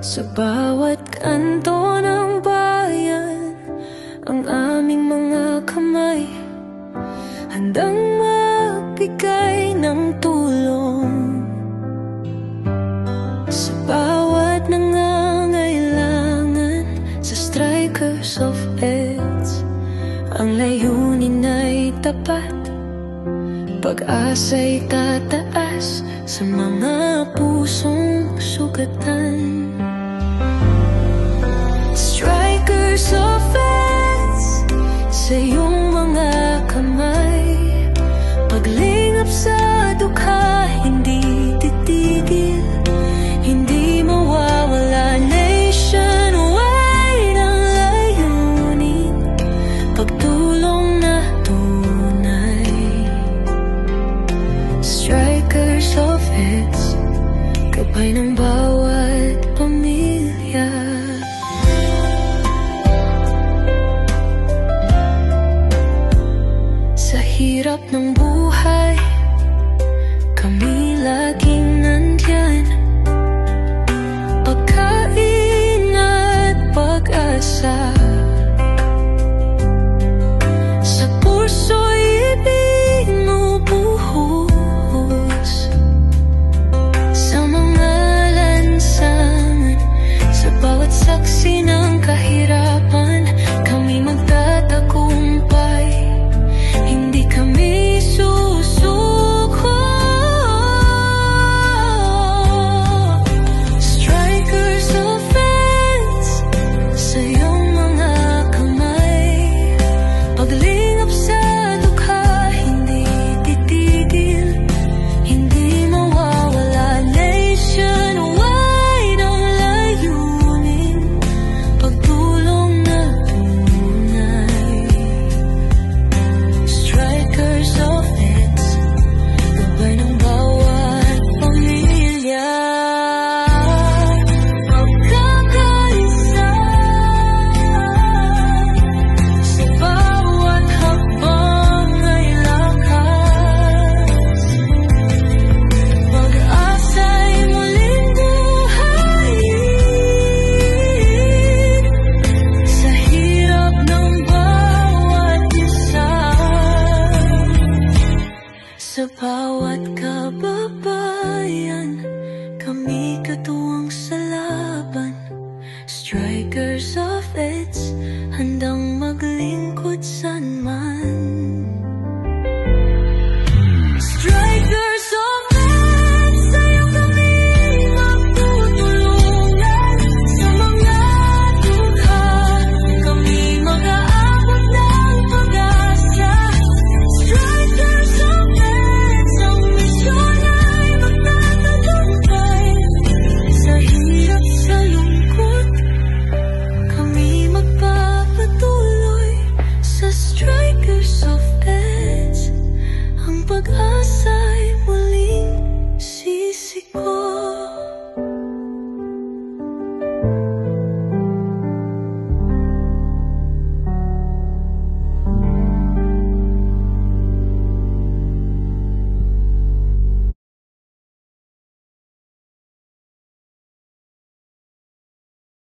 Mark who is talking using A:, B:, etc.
A: Sa bawat kanto ng bayan, ang aming mga kamay handang magbigay ng tulong. Sa bawat nangangailangan, sa Strikers of EDSA, ang layunin ay tapat, pag-asa'y tataas sa mga pusong sugatan. Strikers of EDSA, sa iyong mga kamay, paglingap sa dukha, hindi titigil, hindi mawawala. Nationwide ang layunin, pagtulong na tunay. Strikers of EDSA, gabay ng bawat pamilya. Sa hirap ng buhay, kami laging nandyan. Pagkain at pag-asa, sa puso'y ibinubuhos. Sa mga lansangan, sa bawat saksi ng kahirapan, kami magtatagumpay, hindi kami susuko. Strikers of EDSA, sa iyong mga kamay, paglingap sa dukha, hindi titigil, hindi mawawala. Nationwide ang layunin, pagtulong na tunay. Strikers of EDSA, gabay ng bawat pamilya. Pagkakaisa, sa bawat hakbang ay lakas, pag-asa'y muling buhayin, sa hirap ng bawat isa, sa bawat kababa.